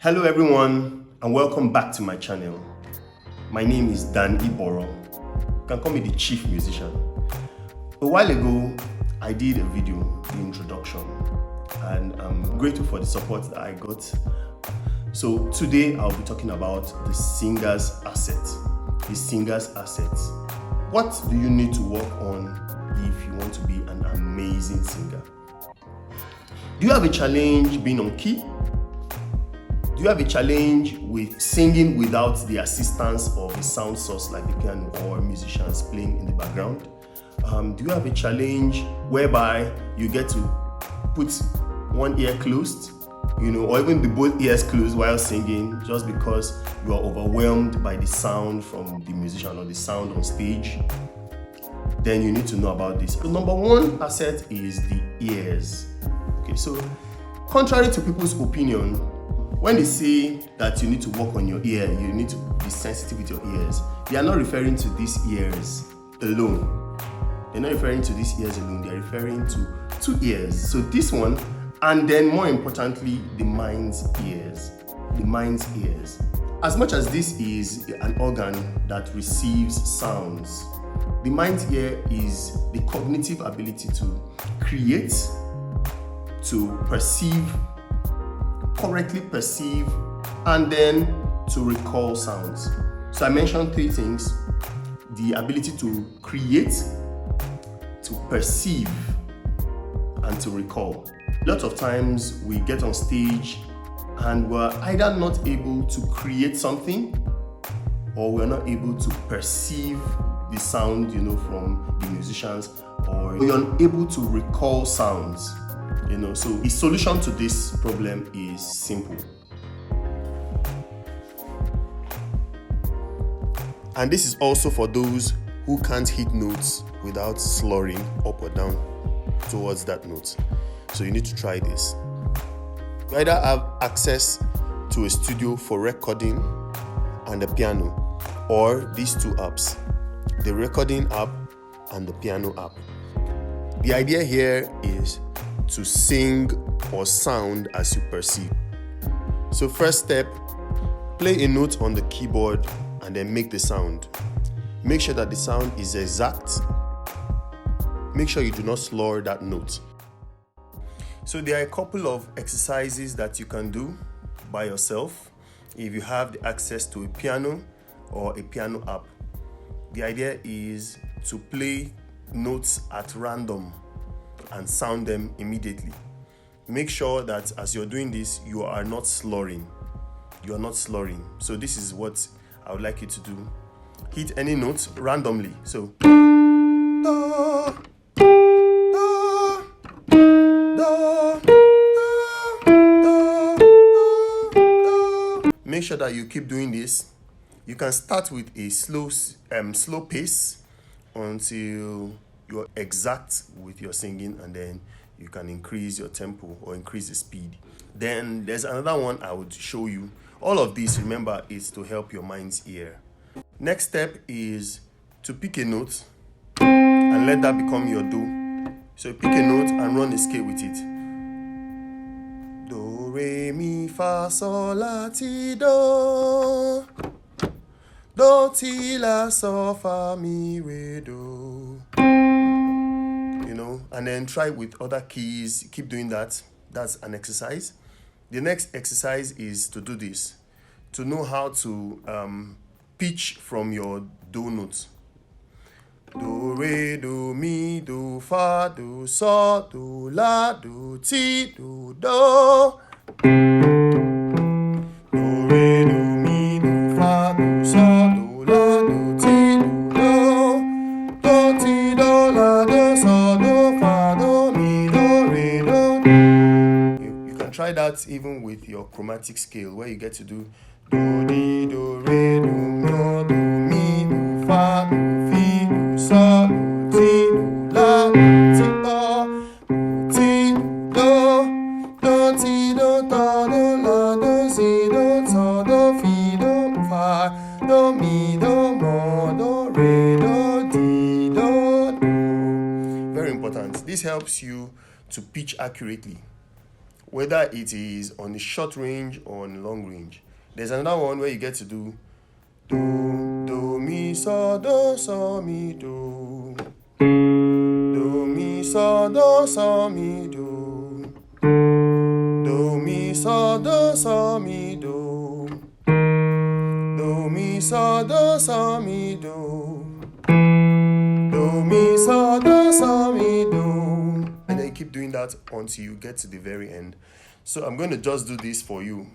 Hello everyone and welcome back to my channel. My name is Dan Iboro. You can call me the chief musician. A while ago, I did a video, the introduction, and I'm grateful for the support that I got. So today I'll be talking about the singer's asset. The singer's assets. What do you need to work on if you want to be an amazing singer? Do you have a challenge being on key? Do you have a challenge with singing without the assistance of a sound source like the piano or musicians playing in the background? Do you have a challenge whereby you get to put one ear closed, or even the both ears closed while singing just because you are overwhelmed by the sound from the musician or the sound on stage? Then you need to know about this. The number one asset is the ears. Okay, so contrary to people's opinion, when they say that you need to work on your ear, you need to be sensitive with your ears, they are not referring to these ears alone. They're not referring to these ears alone, they're referring to two ears. So this one, and then more importantly, the mind's ears. The mind's ears. As much as this is an organ that receives sounds, the mind's ear is the cognitive ability to create, to perceive, correctly perceive, and then to recall sounds. So I mentioned three things: the ability to create, to perceive, and to recall. Lots of times we get on stage and we're either not able to create something or we're not able to perceive the sound, from the musicians, or we're unable to recall sounds. So the solution to this problem is simple. And this is also for those who can't hit notes without slurring up or down towards that note. So you need to try this. You either have access to a studio for recording and a piano, or these two apps, the recording app and the piano app. The idea here is to sing or sound as you perceive. So first step, play a note on the keyboard and then make the sound. Make sure that the sound is exact. Make sure you do not slur that note. So there are a couple of exercises that you can do by yourself if you have the access to a piano or a piano app. The idea is to play notes at random and sound them immediately. Make sure that as you're doing this, you are not slurring. You are not slurring. So this is what I would like you to do. Hit any note randomly. So do, do, do, do. Make sure that you keep doing this. You can start with a slow pace until you're exact with your singing, and then you can increase your tempo or increase the speed. Then there's another one I would show you. All of this, remember, is to help your mind's ear. Next step is to pick a note and let that become your do. So pick a note and run a scale with it. Do, re, mi, fa, sol, la, ti, do. Do, ti, la, sol, fa, mi, re, do. And then try with other keys. Keep doing that. That's an exercise. The next exercise is to do this, to know how to pitch from your do notes. Do, re, do, mi, do, fa, do, sol, do, la, do, ti, do, do. Do, re, do, mi, do, fa, do, sol, do, la, do, ti, do, do. Do, ti, do, la, do, sol, do, fa, do, mi, do, re, do. You can try that even with your chromatic scale, where you get to do do, di, do, re, do, mi, do, mi, do, fa, do, fi, do, sol, do, ti, do, la, do, ti, do, ti, do, do, ti, do, do, la, do, si, do, sol, do, fi, do, fa, do, mi, do, mo, do, re, do, di, do, do. Very important. This helps you to pitch accurately. whether it is on the short range or on the long range. There's another one where you get to do do, mi, so, mi, do. Do, mi, so, mi, do. Do, mi, so, mi, do. Do, mi, so, mi, do. Do, mi, so, mi, do. And then you keep doing that until you get to the very end. So I'm going to just do this for you.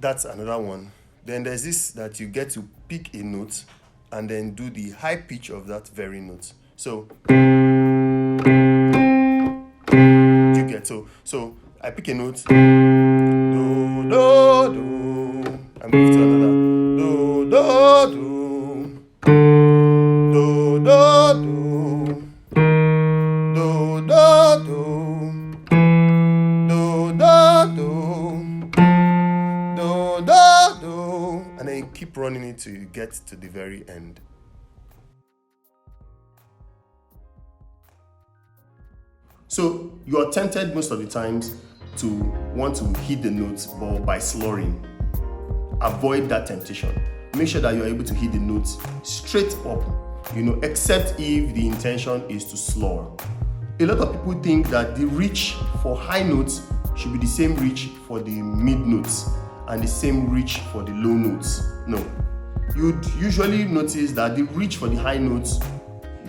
That's another one. Then there's this that you get to pick a note and then do the high pitch of that very note. So you get so I pick a note, do do do, I move to another, do do do, do do do, do do do, do do do, and then you keep running it till you get to the very end. So you're tempted most of the times to want to hit the notes, but by slurring. Avoid that temptation. Make sure that you're able to hit the notes straight up, except if the intention is to slur. A lot of people think that the reach for high notes should be the same reach for the mid notes and the same reach for the low notes. No. You'd usually notice that the reach for the high notes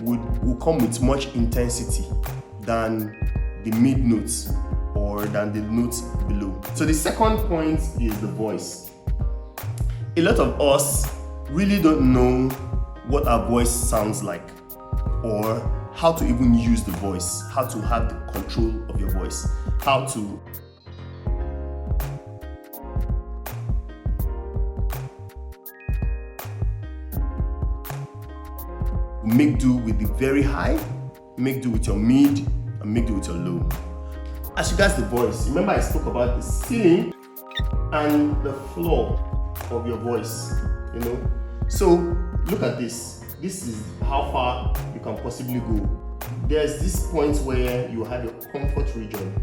will come with much intensity than the mid notes or than the notes below. So the second point is the voice. A lot of us really don't know what our voice sounds like or how to even use the voice, how to have the control of your voice, how to make do with the very high, make do with your mid, and make do with your low. As regards the voice, remember I spoke about the ceiling and the floor of your voice, So look at this. This is how far you can possibly go. There's this point where you have your comfort region,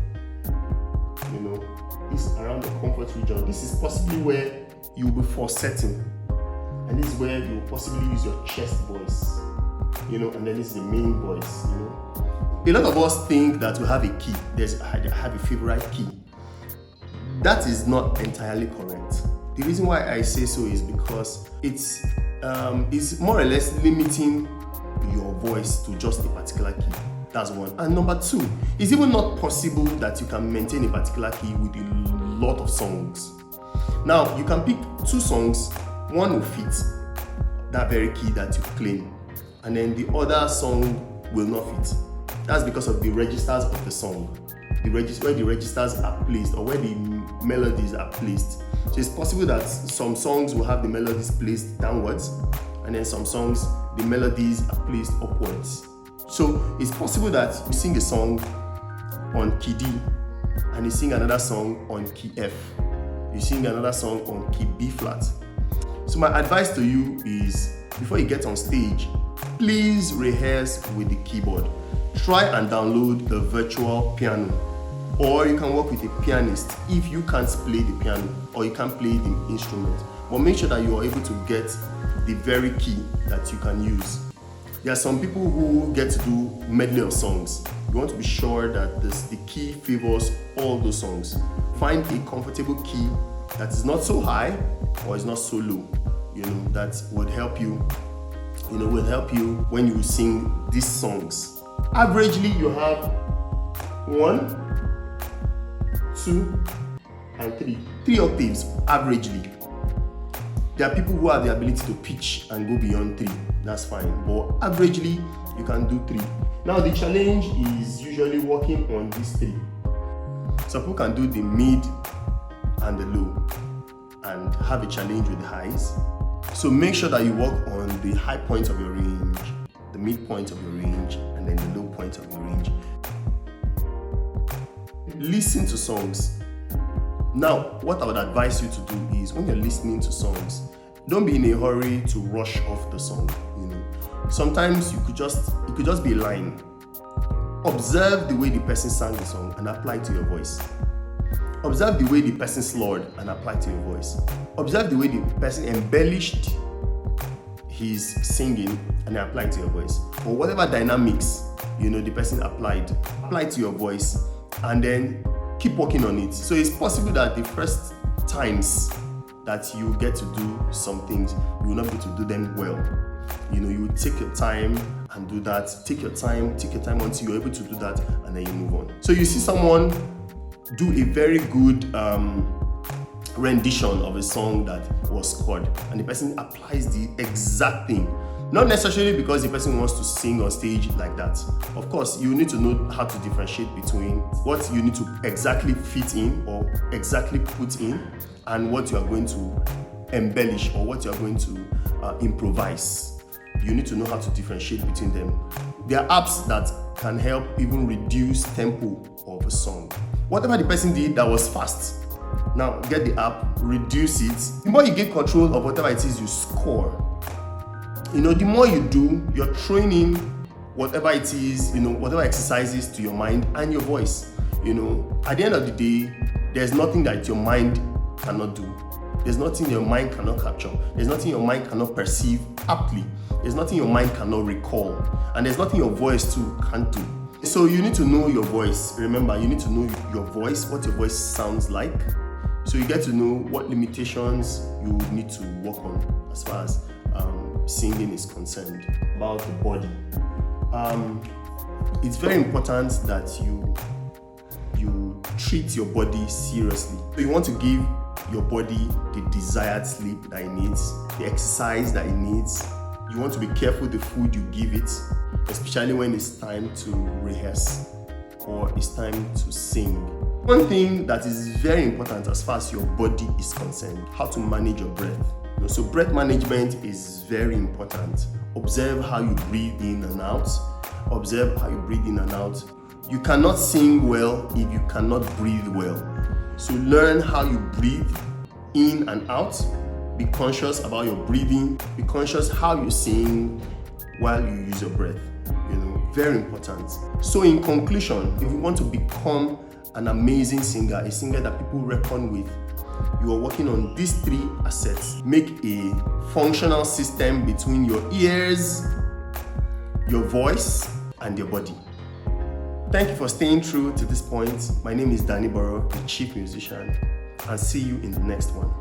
this around the comfort region. This is possibly where you'll be falsetting, and this is where you will possibly use your chest voice, and then this is the main voice, A lot of us think that we have a key. I have a favorite key. That is not entirely correct. The reason why I say so is because it's more or less limiting your voice to just a particular key. That's one. And number two, it's even not possible that you can maintain a particular key with a lot of songs. Now, you can pick two songs, one will fit that very key that you claim, and then the other song will not fit. That's because of the registers of the song, where the registers are placed or where the melodies are placed. So it's possible that some songs will have the melodies placed downwards, and then some songs, the melodies are placed upwards. So it's possible that you sing a song on key D, and you sing another song on key F. You sing another song on key B flat. So my advice to you is, before you get on stage, please rehearse with the keyboard. Try and download a virtual piano, or you can work with a pianist if you can't play the piano or you can't play the instrument. But make sure that you are able to get the very key that you can use. There are some people who get to do medley of songs. You want to be sure that the key favors all those songs. Find a comfortable key that is not so high or is not so low. That would help you. When you sing these songs. Averagely, you have 1, 2 and 3. 3 octaves averagely. There are people who have the ability to pitch and go beyond 3. That's fine. But averagely, you can do 3. Now the challenge is usually working on these 3. Some people can do the mid and the low and have a challenge with the highs. So make sure that you work on the high points of your range, the mid point of your range, and then the low point of your range. Listen to songs. Now, what I would advise you to do is when you're listening to songs, don't be in a hurry to rush off the song. Sometimes it could just be a line. Observe the way the person sang the song and apply it to your voice. Observe the way the person slurred and apply it to your voice. Observe the way the person embellished his singing and apply it to your voice. Or whatever dynamics the person apply it to your voice, and then keep working on it. So it's possible that the first times that you get to do some things, you will not be able to do them well. You take your time and do that. Take your time until you're able to do that, and then you move on. So you see someone do a very good rendition of a song that was scored, and the person applies the exact thing. Not necessarily because the person wants to sing on stage like that. Of course, you need to know how to differentiate between what you need to exactly fit in or exactly put in, and what you are going to embellish or what you are going to improvise. You need to know how to differentiate between them. There are apps that can help even reduce tempo of a song. Whatever the person did that was fast, now get the app, reduce it. The more you get control of whatever it is you score, the more you do, you're training whatever it is, whatever exercises to your mind and your voice. At the end of the day, there's nothing that your mind cannot do. There's nothing your mind cannot capture. There's nothing your mind cannot perceive aptly. There's nothing your mind cannot recall. And there's nothing your voice too can't do. So you need to know your voice. Remember, you need to know your voice, what your voice sounds like. So you get to know what limitations you need to work on as far as singing is concerned. About the body. It's very important that you treat your body seriously. So you want to give your body the desired sleep that it needs, the exercise that it needs. You want to be careful the food you give it, especially when it's time to rehearse or it's time to sing. One thing that is very important as far as your body is concerned, how to manage your breath. So breath management is very important. Observe how you breathe in and out. Observe how you breathe in and out. You cannot sing well if you cannot breathe well. So learn how you breathe in and out. Be conscious about your breathing. Be conscious how you sing while you use your breath. Very important. So in conclusion, if you want to become an amazing singer, a singer that people reckon with, you are working on these 3 assets. Make a functional system between your ears, your voice, and your body. Thank you for staying true to this point. My name is Danny Borough, the Chief Musician, and see you in the next one.